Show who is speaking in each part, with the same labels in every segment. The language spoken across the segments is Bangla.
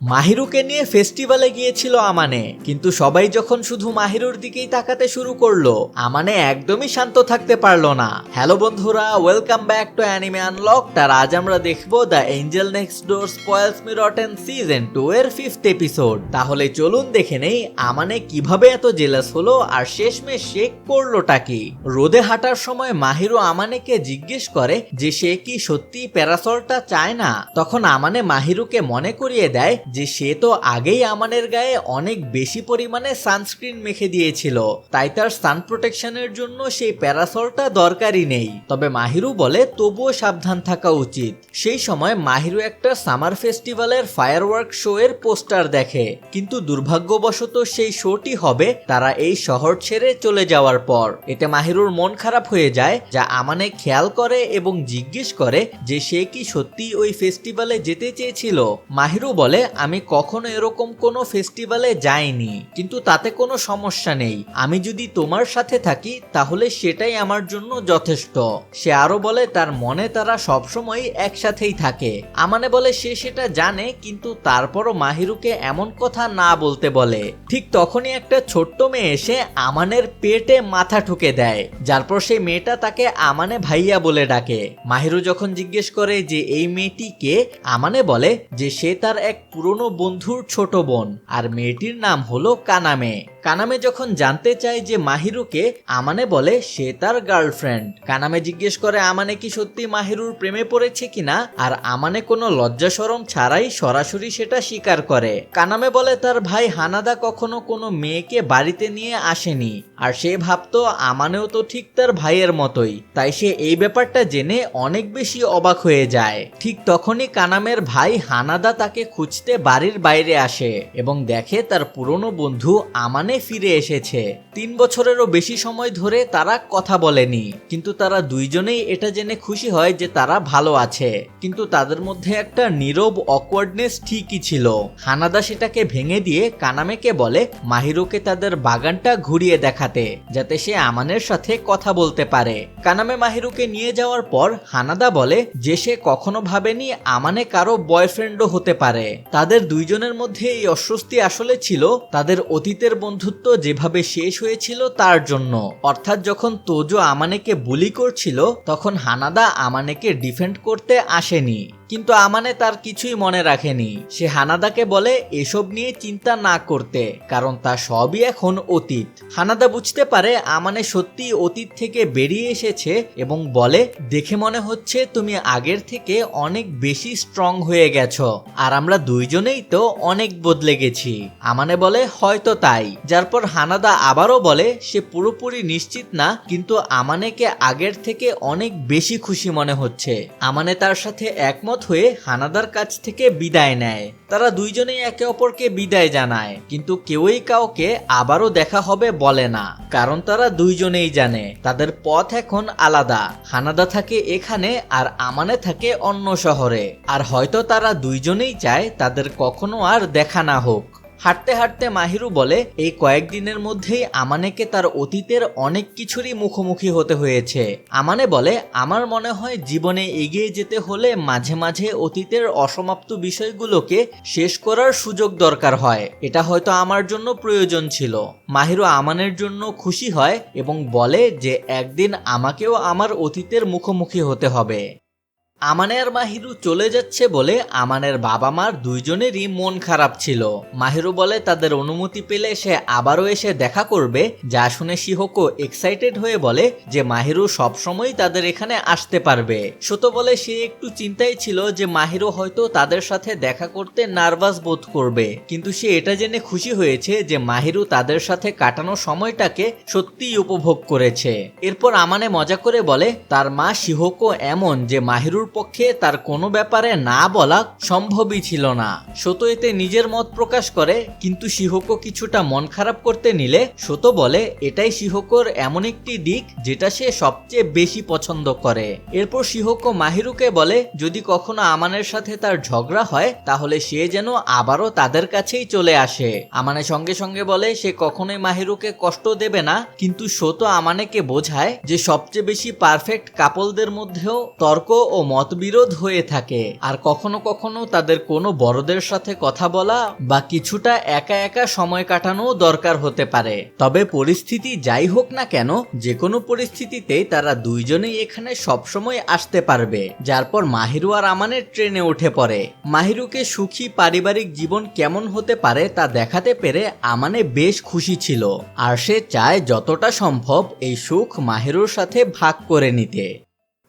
Speaker 1: মাহিরুকে নিয়ে ফেস্টিভ্যালে গিয়েছিল আমানে, কিন্তু সবাই যখন শুধু মাহিরুর দিকেই তাকাতে শুরু করলো, আমানে একদমই শান্ত থাকতে পারলো না। হ্যালো বন্ধুরা, welcome back to anime unlocked. আর আজ আমরা দেখবো the angel next door spoils me rotten season 2 এর 5th এপিসোড। তাহলে চলুন দেখে নেই আমানে কিভাবে এত জেলাস হলো আর শেষমেশ সে করলোটা কি। রোদে হাঁটার সময় মাহিরু আমানেকে জিজ্ঞেস করে যে সে কি সত্যি প্যারাসলটা চায় না। তখন আমানে মাহিরুকে মনে করিয়ে দেয় যে সে তো আগেই আমানের গায়ে অনেক বেশি পরিমাণে সানস্ক্রিন মেখে দিয়েছিল, তাই তার সান প্রোটেকশনের জন্য সেই প্যারাসলটা দরকারই নেই। তবে মাহিরু বলে তবুও সাবধান থাকা উচিত। সেই সময় মাহিরু একটা সামার ফেস্টিভ্যালের ফায়ারওয়ার্ক শো এর পোস্টার দেখে, কিন্তু দুর্ভাগ্যবশত সেই শোটি হবে তারা এই শহর ছেড়ে চলে যাওয়ার পর। এতে মাহিরুর মন খারাপ হয়ে যায়, যা আমানে খেয়াল করে এবং জিজ্ঞেস করে যে সে কি সত্যি ওই ফেস্টিভ্যালে যেতে চেয়েছিল। মাহিরু বলে, আমি কখনো এরকম কোনো ফেস্টিভ্যালে যাইনি, কিন্তু তাতে কোনো সমস্যা নেই। আমি যদি তোমার সাথে থাকি তাহলে সেটাই আমার জন্য যথেষ্ট। সে আরো বলে তার মনে তারা সবসময় একসাথেই থাকে। আমানে বলে সে সেটা জানে, কিন্তু তারপরও মাহিরুকে এমন কথা না বলতে বলে। ঠিক তখনই একটা ছোট্ট মেয়ে এসে আমানের পেটে মাথা ঠুকে দেয়, যার পর সেই মেয়েটা তাকে আমানে ভাইয়া বলে ডাকে। মাহিরু যখন জিজ্ঞেস করে যে এই মেয়েটি কে, আমানে বলে যে সে তার এক পুরনো বন্ধুর ছোট বোন, আর মেয়েটির নাম হলো কানামে। কানামে যখন জানতে চায় যে মাহিরুকে, আমানে বলে সে তার গার্লফ্রেন্ড। কানামে জিজ্ঞেস করে আমানে কি সত্যি মাহিরুর প্রেমে পড়েছে কিনা, আর আমানে কোনো লজ্জা শরম ছাড়াই সরাসরি সেটা স্বীকার করে। কানামে বলে তার ভাই হানাদা কখনো কোনো মেয়েকে বাড়িতে নিয়ে আসেনি, আর সে ভাবতো আমানেও তো ঠিক তার ভাইয়ের মতোই, তাই সে এই ব্যাপারটা জেনে অনেক বেশি অবাক হয়ে যায়। ঠিক তখনই কানামের ভাই হানাদা তাকে খুঁজতে বাড়ির বাইরে আসে এবং দেখে তার পুরনো বন্ধু আমানে ফিরে এসেছে। 3 বছরেরও বেশি সময় ধরে তারা কথা বলেনি, কিন্তু তারা দুইজনেই এটা জেনে খুশি হয় যে তারা ভালো আছে। কিন্তু তাদের মধ্যে একটা নীরব অকওয়ার্ডনেস ঠিকই ছিল। হানাদা সেটাকে ভেঙে দিয়ে কানামেকে বলে মাহিরুকে তাদের বাগানটা ঘুরিয়ে দেখাতে, যাতে সে আমানের সাথে কথা বলতে পারে। কানামে মাহিরুকে নিয়ে যাওয়ার পর হানাদা বলে যে সে কখনো ভাবেনি আমানে কারো বয়ফ্রেন্ডও হতে পারে। তাদের দুইজনের মধ্যে এই অস্বস্তি আসলে ছিল তাদের অতীতের বন্ধুত্ব যেভাবে শেষ হয়েছিল তার জন্য। অর্থাৎ যখন তোজো আমানেকে বুলি করছিল, তখন হানাদা আমানেকে ডিফেন্ড করতে আসেনি, কিন্তু আমানে তার কিছুই মনে রাখেনি। সে হানাদাকে বলে এসব নিয়ে চিন্তা না করতে, কারণ তা সবই এখন অতীত। হানাদা বুঝতে পারে আমানে সত্যি অতীত থেকে বেরিয়ে এসেছে এবং বলে দেখে মনে হচ্ছে তুমি আগের থেকে অনেক বেশি স্ট্রং হয়ে গেছো, আর আমরা দুইজনেই তো অনেক বদলে গেছি। আমানে বলে হয়তো তাই, যার পর হানাদা আবারও বলে সে পুরোপুরি নিশ্চিত না, কিন্তু আমানেকে আগের থেকে অনেক বেশি খুশি মনে হচ্ছে। আমানে তার সাথে একমত হয়ে হানাদার কাছ থেকে বিদায় নেয়। তারা দুইজনেই একে অপরকে বিদায় জানায়, কিন্তু কেউই কাউকে আবারও দেখা হবে বলে না, কারণ তারা দুইজনেই জানে তাদের পথ এখন আলাদা। হানাদা থাকে এখানে আর আমানে থাকে অন্য শহরে, আর হয়তো তারা দুইজনেই চায় তাদের কখনো আর দেখা না হোক। হাঁটতে হাঁটতে মাহিরু বলে এই কয়েকদিনের মধ্যেই আমানেকে তার অতীতের অনেক কিছুরই মুখোমুখি হতে হয়েছে। আমানে বলে আমার মনে হয় জীবনে এগিয়ে যেতে হলে মাঝে মাঝে অতীতের অসমাপ্ত বিষয়গুলোকে শেষ করার সুযোগ দরকার হয়। এটা হয়তো আমার জন্য প্রয়োজন ছিল। মাহিরু আমানের জন্য খুশি হয় এবং বলে যে একদিন আমাকেও আমার অতীতের মুখোমুখি হতে হবে। আমানে আর মাহিরু চলে যাচ্ছে বলে আমানের বাবা মার দুইজনেরই মন খারাপ ছিল। মাহিরু বলে তাদের অনুমতি পেলে সে আবারও এসে দেখা করবে, যা শুনে শিহোকো এক্সাইটেড হয়ে বলে যে মাহিরু সবসময় তাদের এখানে আসতে পারবে। শোতো বলে সে একটু চিন্তায় ছিল যে মাহিরু হয়তো তাদের সাথে দেখা করতে নার্ভাস বোধ করবে, কিন্তু সে এটা জেনে খুশি হয়েছে যে মাহিরু তাদের সাথে কাটানো সময়টাকে সত্যিই উপভোগ করেছে। এরপর আমানে মজা করে বলে তার মা শিহোকো এমন যে মাহিরুর পক্ষে তার কোনো ব্যাপারে না বলা সম্ভবই ছিল না। শোতো এতে নিজের মত প্রকাশ করে, কিন্তু শিহোকো কিছুটা মন খারাপ করতে নিলে শোতো বলে এটাই শিহোকোর এমন একটি দিক যেটা সে সবচেয়ে বেশি পছন্দ করে। এরপর শিহোকো মাহিরুকে বলে যদি কখনো আমানের সাথে তার ঝগড়া হয় তাহলে সে যেন আবারও তাদের কাছেই চলে আসে। আমানে সঙ্গে সঙ্গে বলে সে কখনোই মাহিরুকে কষ্ট দেবে না, কিন্তু শোতো আমানেকে বোঝায় যে সবচেয়ে বেশি পারফেক্ট কাপলদের মধ্যেও তর্ক ও মতবিরোধ হয়ে থাকে, আর কখনো কখনো তাদের কোনো বড়দের সাথে কথা বলা বা কিছুটা একা একা সময় কাটানো দরকার হতে পারে। তবে পরিস্থিতি যাই হোক না কেন, যে কোনো পরিস্থিতিতেই তারা দুইজনেই এখানে সবসময় আসতে পারবে। যার পর মাহিরু আর আমানের ট্রেনে উঠে পড়ে। মাহিরুকে সুখী পারিবারিক জীবন কেমন হতে পারে তা দেখাতে পেরে আমানে বেশ খুশি ছিল, আর সে চায় যতটা সম্ভব এই সুখ মাহিরুর সাথে ভাগ করে নিতে।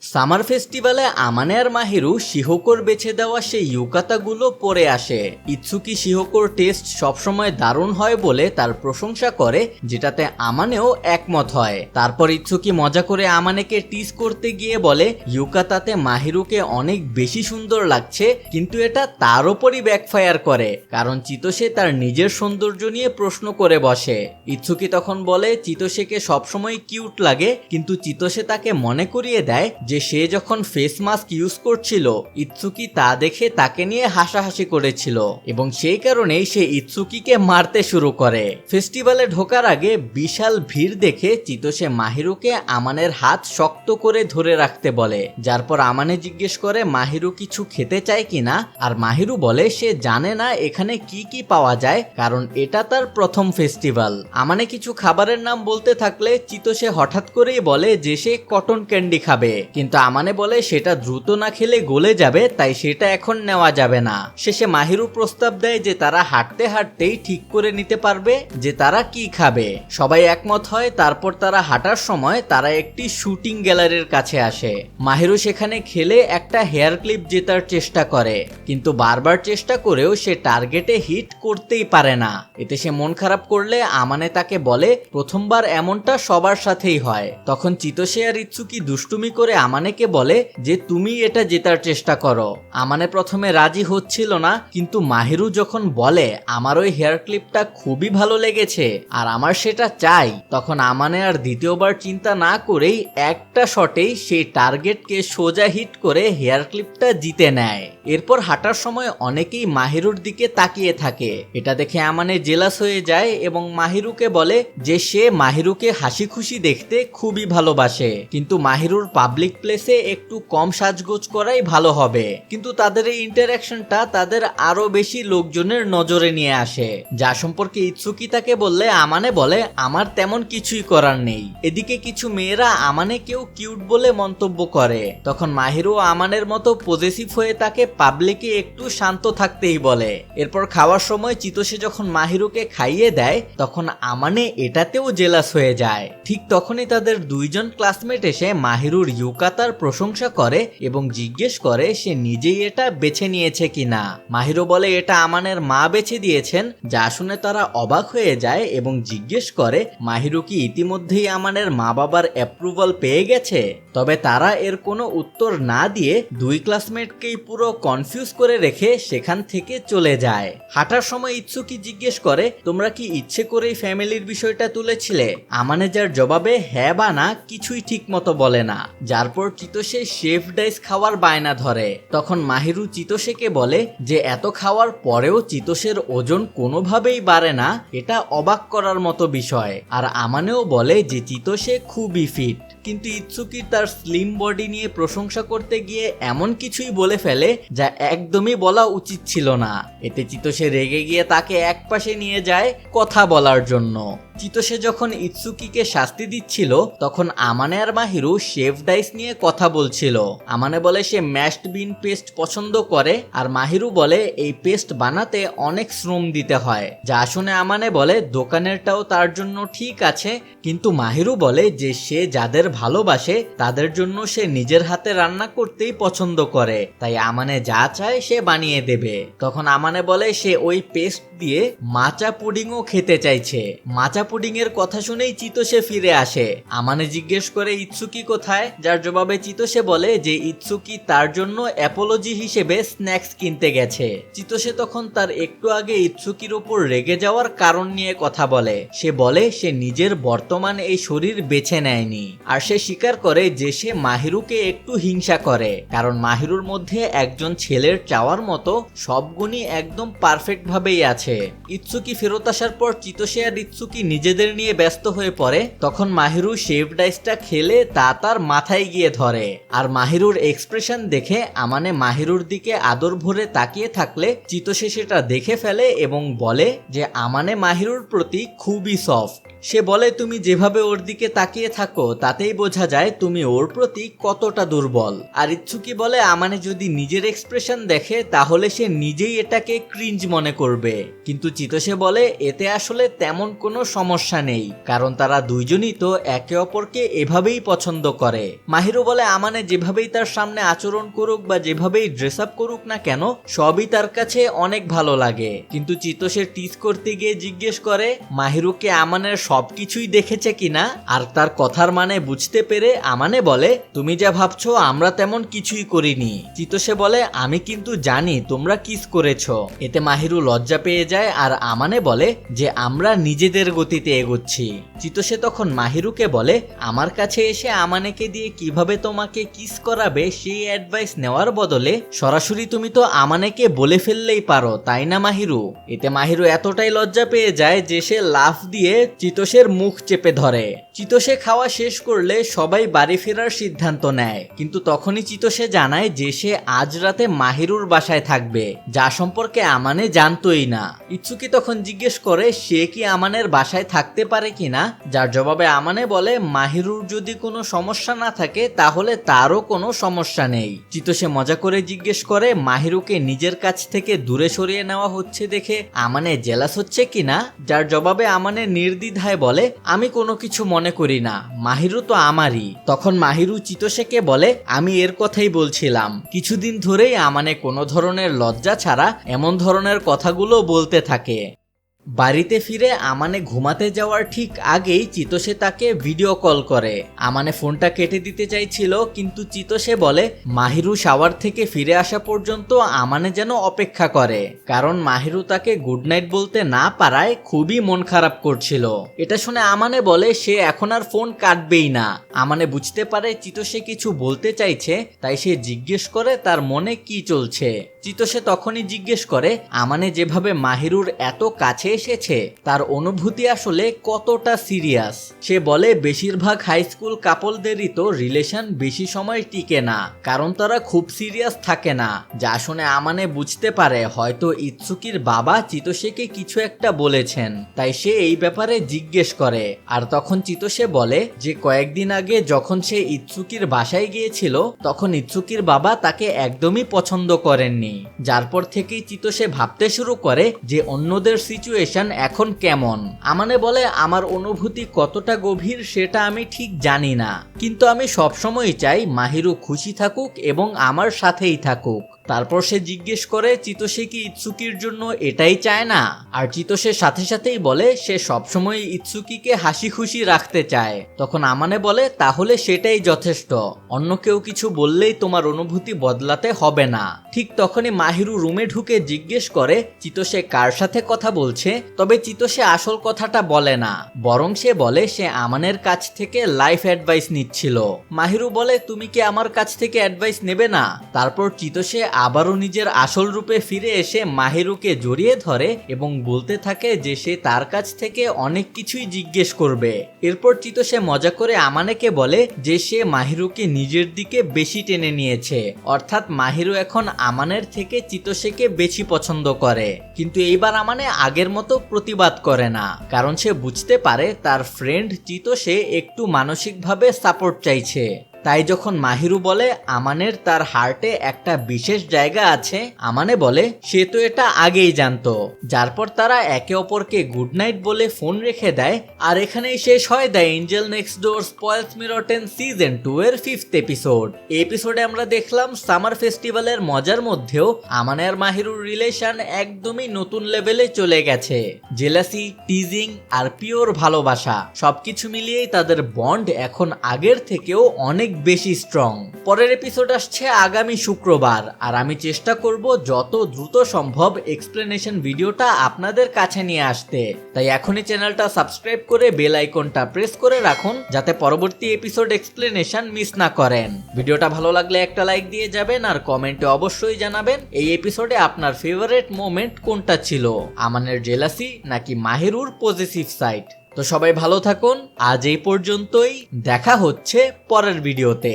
Speaker 1: সামার ফেস্টিভ্যালে আমানে আর মাহিরু শিহকোর বেছে দেওয়া সেই ইউকাতাগুলো পরে আসে। ইৎসুকি শিহকোর টেস্ট সবসময় দারুণ হয় বলে তার প্রশংসা করে, যেটাতে আমানেও একমত হয়। তারপর ইৎসুকি মজা করে আমানেকে টিজ করতে গিয়ে বলে ইউকাতাতে মাহিরুকে অনেক বেশি সুন্দর লাগছে, কিন্তু এটা তার ওপরই ব্যাকফায়ার করে, কারণ চিতোসে তার নিজের সৌন্দর্য নিয়ে প্রশ্ন করে বসে। ইৎসুকি তখন বলে চিতোসেকে সবসময় কিউট লাগে, কিন্তু চিতোসে তাকে মনে করিয়ে দেয় যে সে যখন ফেস মাস্ক ইউজ করছিল ইৎসুকি তা দেখে তাকে নিয়ে হাসাহাসি করেছিল, এবং সেই কারণেই সে ইৎসুকিকে মারতে শুরু করে। ফেস্টিভ্যালে ঢোকার আগে বিশাল ভিড় দেখে চিতোসে মাহিরুকে আমানের হাত শক্ত করে ধরে রাখতে বলে, যার পর আমানে জিজ্ঞেস করে মাহিরু কিছু খেতে চায় কিনা, আর মাহিরু বলে সে জানে না এখানে কি কি পাওয়া যায়, কারণ এটা তার প্রথম ফেস্টিভ্যাল। আমানে কিছু খাবারের নাম বলতে থাকলে চিতোসে হঠাৎ করেই বলে যে সে কটন ক্যান্ডি খাবে, কিন্তু আমানে বলে সেটা দ্রুত না খেলে গলে যাবে, তাই সেটা এখন নেওয়া যাবে না। শেষে মাহিরু প্রস্তাব দেয় যে তারা হাঁটতে হাঁটতেই ঠিক করে নিতে পারবে যে তারা কি খাবে। সবাই একমত হয়। তারপর তারা হাঁটার সময় তারা একটি শুটিং গ্যালারির কাছে আসে। মাহিরু সেখানে খেলে একটা হেয়ার ক্লিপ জেতার চেষ্টা করে, কিন্তু বারবার চেষ্টা করেও সে টার্গেটে হিট করতেই পারে না। এতে সে মন খারাপ করলে আমানে তাকে বলে প্রথমবার এমনটা সবার সাথেই হয়। তখন চিতোসে আর ইৎসুকি দুষ্টুমি করে আমানেকে বলে যে তুমি এটা জেতার চেষ্টা করো। আমানে প্রথমে রাজি হচ্ছিল না, কিন্তু মাহিরু যখন বলে আমার ওই হেয়ার ক্লিপটা খুবই ভালো লেগেছে আর আমার সেটা চাই, তখন আমানে আর দ্বিতীয়বার চিন্তা না করেই একটা শটেই সেই টার্গেটকে সোজা হিট করে হেয়ার ক্লিপটা জিতে নেয়। এরপর হাঁটার সময় অনেকেই মাহিরুর দিকে তাকিয়ে থাকে। এটা দেখে আমানে জেলাস হয়ে যায় এবং মাহিরুকে বলে যে সে মাহিরুকে হাসি খুশি দেখতে খুবই ভালোবাসে, কিন্তু মাহিরুর পাবলিক প্লেসে একটু কম সাজগোজ করাই ভালো হবে। কিন্তু তাদের এই ইন্টারঅ্যাকশনটা তাদের আরো বেশি লোকজনের নজরে নিয়ে আসে, যা সম্পর্কে ইৎসুকি তাকে বললে আমানে বলে আমার তেমন কিছুই করার নেই। এদিকে কিছু মেয়েরা আমানে কেউ কিউট বলে মন্তব্য করে, তখন মাহিরু আমানের মতো পজেসিভ হয়ে তাকে পাবলিকে একটু শান্ত থাকতেই বলে। এরপর খাওয়ার সময় চিতোসে যখন মাহিরুকে খাইয়ে দেয় তখন আমানে এটাতেও জেলাস হয়ে যায়। ঠিক তখনই তাদের দুইজন ক্লাসমেট এসে মাহিরুর ইউকাতার প্রশংসা করে এবং জিজ্ঞেস করে সে নিজেই এটা বেছে নিয়েছে কিনা। মাহিরু বলে এটা আমানের মা বেছে দিয়েছেন, যা শুনে তারা অবাক হয়ে যায় এবং জিজ্ঞেস করে মাহিরু কি ইতিমধ্যেই আমানের মা বাবার অ্যাপ্রুভাল পেয়ে গেছে। তবে তারা এর কোনো উত্তর না দিয়ে দুই ক্লাসমেটকেই পুরো কনফিউজ করে রেখে সেখান থেকে চলে যায়। হাঁটার সময় ইৎসুকি জিজ্ঞেস করে তোমরা কি ইচ্ছে করেই ফ্যামিলির বিষয়টা তুলেছিলে? আমানে যার জবাবে হ্যাঁ বা না কিছুই ঠিক মতো বলে না, যার পর চিতোসে শেফ ডাইস খাওয়ার বায়না ধরে। তখন মাহিরু চিতোসেকে বলে যে এত খাওয়ার পরেও চিতোসের ওজন কোনোভাবেই বাড়ে না, এটা অবাক করার মতো বিষয়। আর আমানেও বলে যে চিতোসে খুবই ফিট, কিন্তু ইৎসুকি তার স্লিম বডি নিয়ে প্রশংসা করতে গিয়ে এমন কিছুই বলে ফেলে যা একদমই বলা উচিত ছিল না। এতে চিতোসে রেগে গিয়ে তাকে একপাশে নিয়ে যায় কথা বলার জন্য। চিতোসে যখন ইৎসুকিকে শাস্তি দিচ্ছিল তখন আমানে আর মাহিরু শেফ ডাইস নিয়ে কথা বলছিল। আমানে বলে সে ম্যাশড বিন পেস্ট পছন্দ করে, আর মাহিরু বলে এই পেস্ট বানাতে অনেক শ্রম দিতে হয়, যা শুনে আমানে বলে দোকানেরটাও তার জন্য ঠিক আছে, কিন্তু মাহিরু বলে যে সে যাদের ভালোবাসে তাদের জন্য সে নিজের হাতে রান্না করতেই পছন্দ করে, তাই আমানে যা চায় সে বানিয়ে দেবে। তখন আমানে বলে সে ওই পেস্ট দিয়ে মাচা পুডিংও খেতে চাইছে। মাচা পুডিং এর কথা শুনেই চিতোসে ফিরে আসে। আমানে জিজ্ঞেস করে ইৎসুকি কোথায়, যার জবাবে চিতোসে বলে যে ইৎসুকি তার জন্য অ্যাপোলজি হিসেবে স্ন্যাক্স কিনতে গেছে। চিতোসে তখন তার একটু আগে ইৎসুকির উপর রেগে যাওয়ার কারণ নিয়ে কথা বলে। সে বলে সে নিজের বর্তমান এই শরীর বেছে নেয়নি, আর সে স্বীকার করে যে সে মাহিরুকে একটু হিংসা করে, কারণ মাহিরুর মধ্যে একজন ছেলের চাওয়ার মতো সব গুণই একদম পারফেক্ট ভাবেই আছে। ইৎসুকি ফেরত আসার পর চিতোসে আর ইৎসুকি নিজেদের নিয়ে ব্যস্ত হয়ে পড়ে তখন মাহিরু শেভ ডাইসটা খেলে তা তার মাথায় গিয়ে ধরে। আর মাহিরুর এক্সপ্রেশন দেখে আমানে মাহিরুর দিকে আদর ভরে তাকিয়ে থাকলে চিতোষে সেটা দেখে ফেলে এবং বলে যে আমানে মাহিরুর প্রতি খুবই সফট। সে বলে তুমি যেভাবে ওর দিকে তাকিয়ে থাকো তাতেই বোঝা যায় তুমি ওর প্রতি কতটা দুর্বল। আর ইচ্ছুকি বলে আমানে যদি নিজের এক্সপ্রেশন দেখে তাহলে সে নিজেই এটাকে ক্রিঞ্জ মনে করবে, কিন্তু চিতোষে বলে এতে আসলে তেমন কোনো সমস্যা নেই, কারণ তারা দুইজনই তো একে অপরকে এভাবেই পছন্দ করে। মাহিরু বলে আমানে যেভাবেই তার সামনে আচরণ করুক বা যেভাবেই ড্রেস আপ করুক না কেন সবই তার কাছে অনেক ভালো লাগে। কিন্তু চিতোষের টিজ করতে গিয়ে জিজ্ঞেস করে মাহিরুকে আমানের সবকিছুই দেখেছে কিনা, আর তার কথার মানে বুঝতে পেরে আমানে বলে তুমি যা ভাবছো আমরা তেমন কিছুই করিনি। চিতোষে বলে আমি কিন্তু জানি তোমরা কিস করেছো। এতে মাহিরু লজ্জা পেয়ে যায় আর আমানে বলে যে আমরা নিজেদের গতিতে এগোচ্ছি। চিতোষে তখন মাহিরুকে বলে আমার কাছে এসে আমানেকে দিয়ে কিভাবে তোমাকে কিস করাবে সেই অ্যাডভাইস নেওয়ার বদলে সরাসরি তুমি তো আমানেকে বলে ফেললেই পারো, তাই না মাহিরু? এতে মাহিরু এতটাই লজ্জা পেয়ে যায় যে সে লাফ দিয়ে চিতোষের মুখ চেপে ধরে। চিতোষে খাওয়া শেষ করলে সবাই বাড়ি ফেরার সিদ্ধান্ত নেয়, কিন্তু তখনই চিতোষে জানায় যে সে আজ রাতে মাহিরুর বাসায় থাকবে, যা সম্পর্কে আমানে জানতোই না। ইচ্ছুকি তখন জিজ্ঞেস করে সে কি আমানের বাসায় থাকতে পারে কিনা, যার জবাবে আমানে বলে মাহিরুর যদি কোনো সমস্যা না থাকে তাহলে তারও কোনো সমস্যা নেই। চিতোষে মজা করে জিজ্ঞেস করে মাহিরুকে নিজের কাছ থেকে দূরে সরিয়ে নেওয়া হচ্ছে দেখে আমানে জেলাস হচ্ছে কিনা, যার জবাবে আমানে নির্দ্বিধায় বলে আমি কোনো কিছু মনে করি না, মাহিরু তো আমারই। তখন মাহিরু চিতোষেকে বলে আমি এর কথাই বলছিলাম, কিছুদিন ধরেই আমানে কোনো ধরনের লজ্জা ছাড়া এমন ধরনের কথাগুলো বলতে থাকে। বাড়িতে ফিরে আমানে ঘুমাতে যাওয়ার ঠিক আগেই চিতোষে তাকে ভিডিও কল করে। আমানে ফোনটা কেটে দিতে চাইছিল, কিন্তু চিতোষে বলে মাহিরু শাওয়ার থেকে ফিরে আসা পর্যন্ত আমানে যেন অপেক্ষা করে, কারণ মাহিরু তাকে গুড নাইট বলতে না পারায় খুবই মন খারাপ করছিল। এটা শুনে আমানে বলে সে এখন আর ফোন কাটবেই না। আমানে বুঝতে পারে চিতোষে কিছু বলতে চাইছে, তাই সে জিজ্ঞেস করে তার মনে কি চলছে। চিতোষে তখনই জিজ্ঞেস করে আমানে যেভাবে মাহিরুর এত কাছে এসেছে তার অনুভূতি আসলে কতটা সিরিয়াস। সে বলে বেশিরভাগ হাই স্কুল কাপলদেরই তো রিলেশন বেশি সময় টিকে না, কারণ তারা খুব সিরিয়াস থাকে না। যা শুনে আমানে বুঝতে পারে হয়তো ইচ্ছুকির বাবা চিতোষেকে কিছু একটা বলেছেন, তাই সে এই ব্যাপারে জিজ্ঞেস করে। আর তখন চিতোষে বলে যে কয়েকদিন আগে যখন সে ইচ্ছুকির বাসায় গিয়েছিল তখন ইচ্ছুকির বাবা তাকে একদমই পছন্দ করেননি, যার পর থেকেই চিতোষে ভাবতে শুরু করে যে অন্যদের সিচুয়েশন এখন কেমন। আমানে বলে আমার অনুভূতি কতটা গভীর সেটা আমি ঠিক জানি না, কিন্তু আমি সবসময় চাই মাহিরু খুশি থাকুক এবং আমার সাথেই থাকুক। তারপর সে জিজ্ঞেস করে চিতোষে কি ইচ্ছুকির জন্য এটাই চায় না, আর চিতোষের সাথে সাথেই বলে সে সবসময় ইচ্ছুকিকে হাসি খুশি রাখতে চায়। তখন আমানে বলে তাহলে সেটাই যথেষ্ট, অন্য কেউ কিছু বললেই তোমার অনুভূতি বদলাতে হবে না। ঠিক তখনই মাহিরু রুমে ঢুকে জিজ্ঞেস করে চিতোষে কার সাথে কথা বলছে, তবে চিতোষে আসল কথাটা বলে না, বরং সে বলে সে আমানের কাছ থেকে লাইফ অ্যাডভাইস নিচ্ছিল। মাহিরু বলে তুমি কি আমার কাছ থেকে অ্যাডভাইস নেবে না? তারপর চিতোষে আবারও নিজের আসল রূপে ফিরে এসে মাহিরুকে জড়িয়ে ধরে এবং বলতে থাকে যে সে তার কাছ থেকে অনেক কিছুই জিজ্ঞেস করবে। এরপর চিতোষে মজা করে আমানেকে বলে যে সে মাহিরুকে নিজের দিকে বেশি টেনে নিয়েছে, অর্থাৎ মাহিরু এখন আমানের থেকে চিতোষেকে বেশি পছন্দ করে। কিন্তু এইবার আমানে আগের মতো প্রতিবাদ করে না, কারণ সে বুঝতে পারে তার ফ্রেন্ড চিতোষে একটু মানসিকভাবে সাপোর্ট চাইছে। তাই যখন মাহিরু বলে আমানের তার হার্টে একটা বিশেষ জায়গা আছে, আমানে বলে সে তো এটা আগেই জানতো, যার পর তারা একে অপরকে গুড নাইট বলে ফোন রেখে দেয়। আর এখানেই শেষ হয় the angel next door spoils me rotten season 2 এর 5th এপিসোড। এই এপিসোডে আমরা দেখলাম সামার ফেস্টিভ্যালের মজার মধ্যেও আমানে আর মাহিরুর রিলেশন একদমই নতুন লেভেলে চলে গেছে। জেলাসি, টিজিং আর পিওর ভালোবাসা সবকিছু মিলিয়েই তাদের বন্ড এখন আগের থেকেও অনেক বেশি স্ট্রং। পরের এপিসোড আসছে আগামী শুক্রবার, আর আমি চেষ্টা করব যত দ্রুত সম্ভব এক্সপ্লেনেশন ভিডিওটা আপনাদের কাছে নিয়ে আসতে। তাই এখনই চ্যানেলটা সাবস্ক্রাইব করে বেল আইকনটা প্রেস করে রাখুন যাতে পরবর্তী এপিসোড এক্সপ্লেনেশন মিস না করেন। ভিডিওটা ভালো লাগলে একটা লাইক দিয়ে যাবেন আর কমেন্টে অবশ্যই জানাবেন এই এপিসোডে আপনার ফেভারিট মোমেন্ট কোনটা ছিল, আমানের জেলাসি নাকি মাহিরুর পজিটিভ সাইড। তো সবাই ভালো থাকুন, আজ এই পর্যন্তই, দেখা হচ্ছে পরের ভিডিওতে।